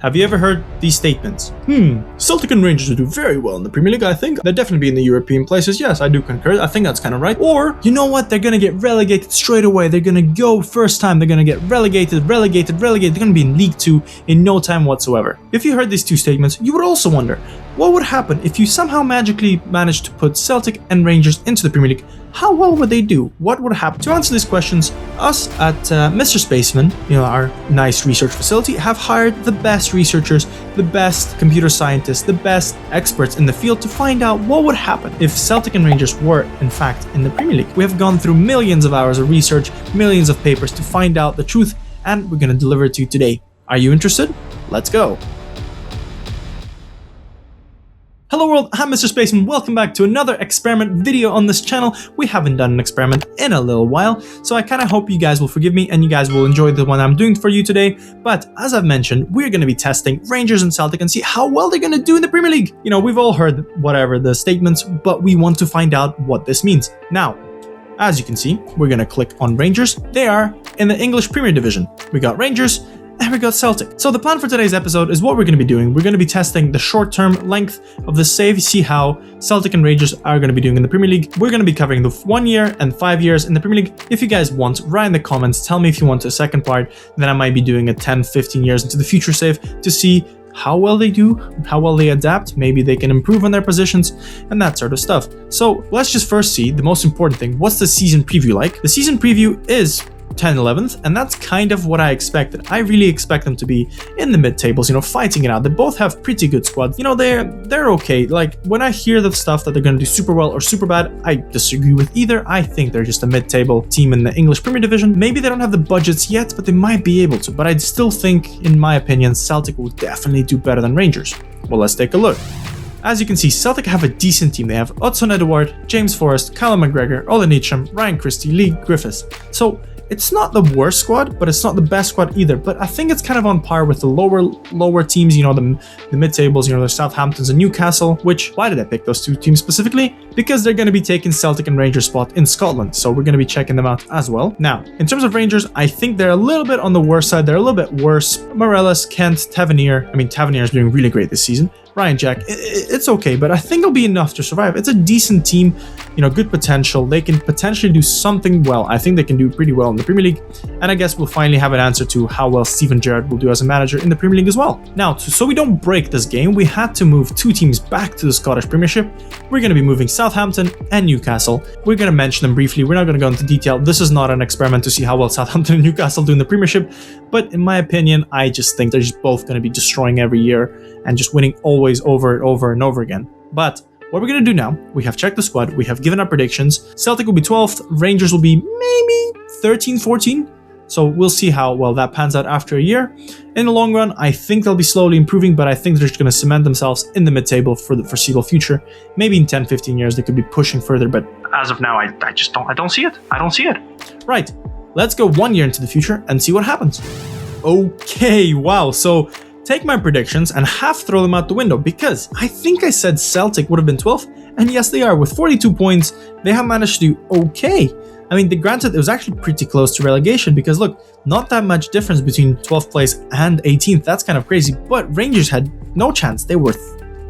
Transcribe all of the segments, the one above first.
Have you ever heard these statements? Celtic and Rangers will do very well in the Premier League, I think. They'll definitely be in the European places. Yes, I do concur. I think that's kind of right. Or, you know what? They're going to get relegated straight away. They're going to go first time. They're going to get relegated. They're going to be in League 2 in no time whatsoever. If you heard these two statements, you would also wonder, what would happen if you somehow magically managed to put Celtic and Rangers into the Premier League? How well would they do? What would happen? To answer these questions, us at MrSpaceman, our nice research facility, have hired the best researchers, the best computer scientists, the best experts in the field to find out what would happen if Celtic and Rangers were, in fact, in the Premier League. We have gone through millions of hours of research, millions of papers to find out the truth, and we're going to deliver it to you today. Are you interested? Let's go. Hello world, I'm MrSpaceman. Welcome back to another experiment video on this channel. We haven't done an experiment in a little while, so I kind of hope you guys will forgive me and you guys will enjoy the one I'm doing for you today. But as I've mentioned, we're going to be testing Rangers and Celtic and see how well they're going to do in the Premier League. We've all heard whatever the statements, but we want to find out what this means. Now, as you can see, we're going to click on Rangers. They are in the English Premier Division. We got Rangers and we got Celtic. So the plan for today's episode is what we're going to be doing. We're going to be testing the short-term length of the save, see how Celtic and Rangers are going to be doing in the Premier League. We're going to be covering the 1 year and 5 years in the Premier League. If you guys want, write in the comments, tell me if you want a second part, then I might be doing a 10, 15 years into the future save to see how well they do, how well they adapt, maybe they can improve on their positions, and that sort of stuff. So let's just first see the most important thing. What's the season preview like? The season preview is 10-11th, and that's kind of what I expected. I really expect them to be in the mid-tables, fighting it out. They both have pretty good squads. They're okay. Like, when I hear the stuff that they're going to do super well or super bad, I disagree with either. I think they're just a mid-table team in the English Premier Division. Maybe they don't have the budgets yet, but they might be able to. But I still think, in my opinion, Celtic will definitely do better than Rangers. Well, let's take a look. As you can see, Celtic have a decent team. They have Odson Edouard, James Forrest, Callum McGregor, Ollie Neacham, Ryan Christie, Lee Griffiths. So it's not the worst squad, but it's not the best squad either. But I think it's kind of on par with the lower teams, the mid-tables, the Southamptons and Newcastle, which, why did I pick those two teams specifically? Because they're going to be taking Celtic and Rangers spot in Scotland, so we're going to be checking them out as well. Now, in terms of Rangers, I think they're a little bit on the worst side. They're a little bit worse. Morelos, Kent, Tavernier. Tavernier is doing really great this season. Ryan Jack, it's okay, but I think it'll be enough to survive. It's a decent team, good potential. They can potentially do something well. I think they can do pretty well in the Premier League, and I guess we'll finally have an answer to how well Steven Gerrard will do as a manager in the Premier League as well. Now, so we don't break this game, we had to move two teams back to the Scottish Premiership. We're going to be moving Southampton and Newcastle. We're going to mention them briefly. We're not going to go into detail. This is not an experiment to see how well Southampton and Newcastle do in the Premiership, but in my opinion, I just think they're just both going to be destroying every year and just winning always over and over again. But what we're going to do now, we have checked the squad, we have given our predictions. Celtic will be 12th, Rangers will be maybe 13, 14. So we'll see how well that pans out after a year. In the long run, I think they'll be slowly improving, but I think they're just going to cement themselves in the mid-table for the foreseeable future. Maybe in 10, 15 years, they could be pushing further, but as of now, I don't see it. I don't see it. Right, let's go 1 year into the future and see what happens. Okay, wow, so take my predictions and half throw them out the window, because I think I said Celtic would have been 12th, and yes they are. With 42 points, they have managed to do okay. Granted, it was actually pretty close to relegation, because look, not that much difference between 12th place and 18th. That's kind of crazy, but Rangers had no chance. They were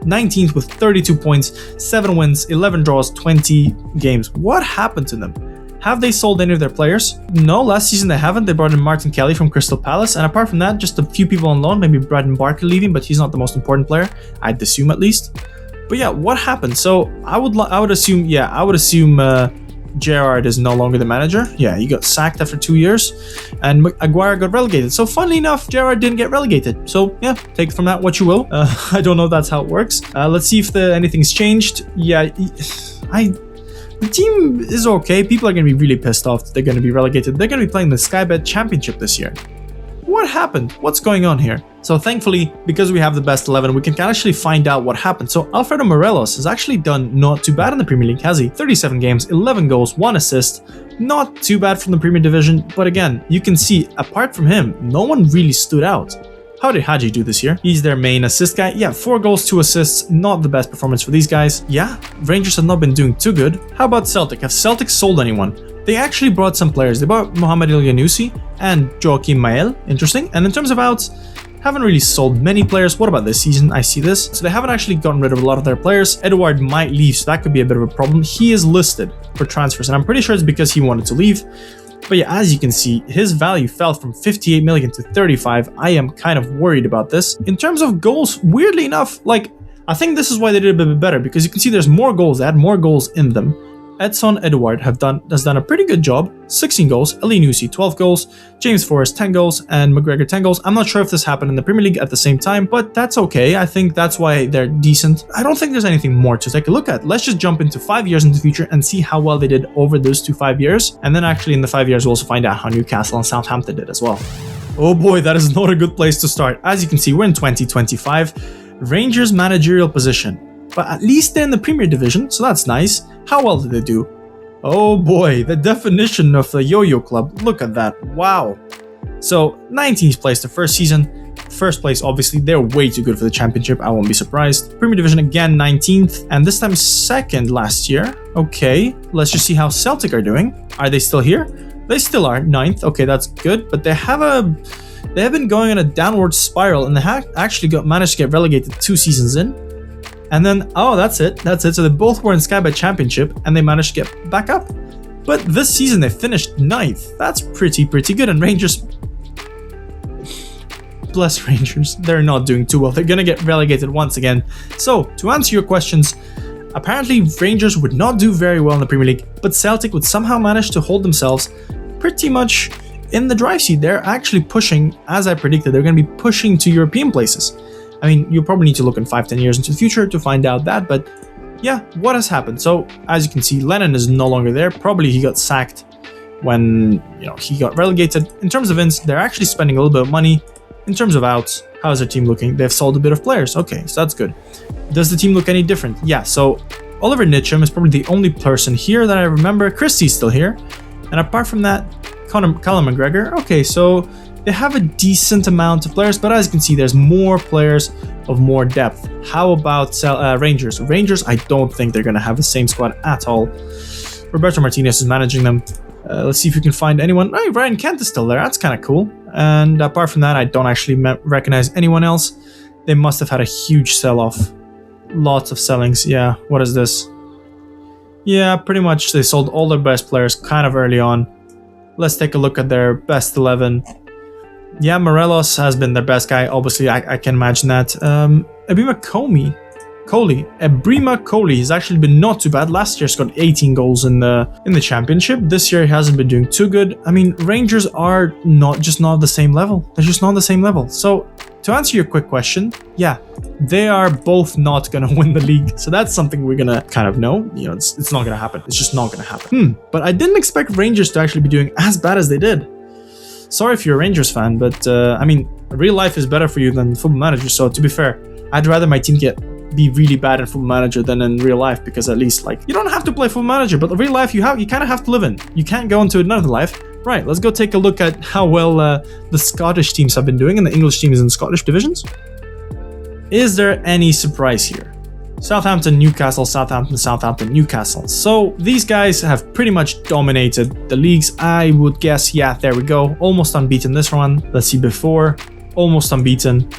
19th with 32 points, 7 wins, 11 draws, 20 games. What happened to them? Have they sold any of their players? No, last season they haven't. They brought in Martin Kelly from Crystal Palace, and apart from that, just a few people on loan. Maybe Braden Barker leaving, but he's not the most important player, I'd assume at least. But yeah, what happened? So I would assume Gerrard is no longer the manager. Yeah, he got sacked after 2 years, and Aguirre got relegated. So funnily enough, Gerrard didn't get relegated. So yeah, take from that what you will. I don't know if that's how it works. Let's see if anything's changed. Yeah, the team is okay. People are going to be really pissed off that they're going to be relegated. They're going to be playing the Sky Bet Championship this year. What happened? What's going on here? So thankfully, because we have the best 11, we can actually find out what happened. So Alfredo Morelos has actually done not too bad in the Premier League, has he? 37 games, 11 goals, 1 assist. Not too bad from the Premier Division, but again, you can see, apart from him, no one really stood out. How did Hadji do this year? He's their main assist guy. Yeah, 4 goals, 2 assists. Not the best performance for these guys. Yeah, Rangers have not been doing too good. How about Celtic? Have Celtic sold anyone? They actually brought some players. They bought Mohamed El Yanoussi and Joachim Mael. Interesting. And in terms of outs, haven't really sold many players. What about this season? I see this. So they haven't actually gotten rid of a lot of their players. Gerrard might leave, so that could be a bit of a problem. He is listed for transfers, and I'm pretty sure it's because he wanted to leave. But yeah, as you can see, his value fell from 58 million to 35. I am kind of worried about this. In terms of goals, weirdly enough, like, I think this is why they did a bit better, because you can see there's more goals. They had more goals in them. Edson Edouard has done a pretty good job. 16 goals, El Yanoussi 12 goals, James Forrest 10 goals, and McGregor 10 goals. I'm not sure if this happened in the Premier League at the same time, but that's okay. I think that's why they're decent. I don't think there's anything more to take a look at. Let's just jump into 5 years into the future and see how well they did over those 5 years. And then actually in the 5 years, we'll also find out how Newcastle and Southampton did as well. Oh boy, that is not a good place to start. As you can see, we're in 2025. Rangers managerial position. But at least they're in the Premier Division, so that's nice. How well did they do? Oh boy, the definition of the yo-yo club. Look at that. Wow. So, 19th place the first season. First place, obviously, they're way too good for the championship. I won't be surprised. Premier Division again, 19th. And this time, second last year. Okay, let's just see how Celtic are doing. Are they still here? They still are, 9th. Okay, that's good. But they have been going on a downward spiral, and they actually managed to get relegated 2 seasons in. And then, oh, that's it. So they both were in Sky Bet Championship, and they managed to get back up. But this season, they finished 9th. That's pretty good. And Rangers... Bless Rangers. They're not doing too well. They're going to get relegated once again. So, to answer your questions, apparently Rangers would not do very well in the Premier League, but Celtic would somehow manage to hold themselves pretty much in the drive seat. They're actually pushing, as I predicted, they're going to be pushing to European places. I mean, you probably need to look in 5-10 years into the future to find out that, but yeah, what has happened? So, as you can see, Lennon is no longer there. Probably he got sacked when, he got relegated. In terms of ins, they're actually spending a little bit of money. In terms of outs, how is their team looking? They've sold a bit of players. Okay, so that's good. Does the team look any different? Yeah, so Oliver Nitcham is probably the only person here that I remember. Christie's still here. And apart from that, Callum McGregor. Okay, so they have a decent amount of players, but as you can see, there's more players of more depth. How about Rangers? Rangers, I don't think they're going to have the same squad at all. Roberto Martinez is managing them. Let's see if we can find anyone. Oh, Ryan Kent is still there. That's kind of cool. And apart from that, I don't actually recognize anyone else. They must have had a huge sell-off. Lots of sellings. Yeah, what is this? Yeah, pretty much they sold all their best players kind of early on. Let's take a look at their best 11. Yeah, Morelos has been their best guy. Obviously, I can imagine that. Ebrima Coley has actually been not too bad. Last year, he's got 18 goals in the championship. This year, he hasn't been doing too good. I mean, Rangers are not the same level. They're just not the same level. So, to answer your quick question, yeah, they are both not going to win the league. So that's something we're going to kind of know. It's not going to happen. It's just not going to happen. But I didn't expect Rangers to actually be doing as bad as they did. Sorry if you're a Rangers fan, but I mean, real life is better for you than Football Manager. So to be fair, I'd rather my team be really bad in Football Manager than in real life, because at least you don't have to play Football Manager, but the real life you kind of have to live in. You can't go into another life. Right, let's go take a look at how well the Scottish teams have been doing and the English teams in the Scottish divisions. Is there any surprise here? Southampton, Newcastle, Southampton, Newcastle. So these guys have pretty much dominated the leagues. I would guess, yeah, there we go. Almost unbeaten this one. Let's see before. Almost unbeaten.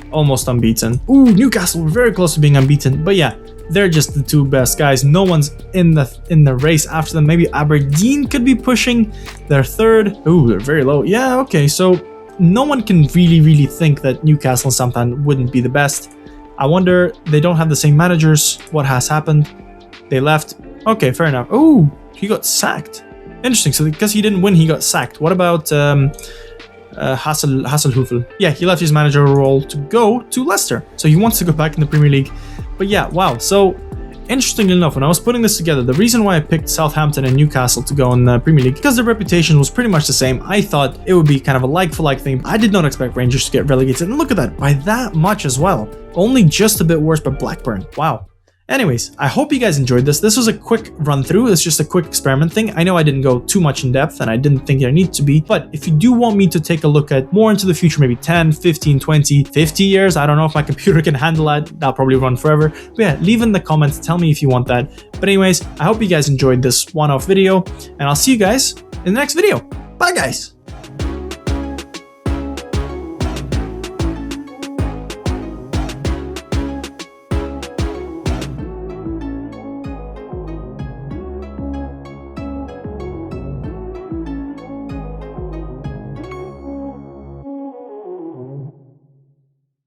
Ooh, Newcastle were very close to being unbeaten. But yeah, they're just the 2 best guys. No one's in the race after them. Maybe Aberdeen could be pushing. They're 3rd. Ooh, they're very low. Yeah, okay, so no one can really think that Newcastle and Southampton wouldn't be the best. I wonder, they don't have the same managers. What has happened? They left. Okay, fair enough. Oh, he got sacked. Interesting. So because he didn't win, he got sacked. What about Hasselhoffel? Yeah, he left his managerial role to go to Leicester. So he wants to go back in the Premier League. But yeah, wow. So interestingly enough, when I was putting this together, the reason why I picked Southampton and Newcastle to go in the Premier League, because their reputation was pretty much the same. I thought it would be kind of a like-for-like thing. I did not expect Rangers to get relegated. And look at that, by that much as well. Only just a bit worse, but Blackburn. Wow. Anyways, I hope you guys enjoyed this. This was a quick run through. It's just a quick experiment thing. I know I didn't go too much in depth and I didn't think I need to be, but if you do want me to take a look at more into the future, maybe 10, 15, 20, 50 years, I don't know if my computer can handle that. That'll probably run forever. But yeah, leave in the comments. Tell me if you want that. But anyways, I hope you guys enjoyed this one-off video and I'll see you guys in the next video. Bye guys.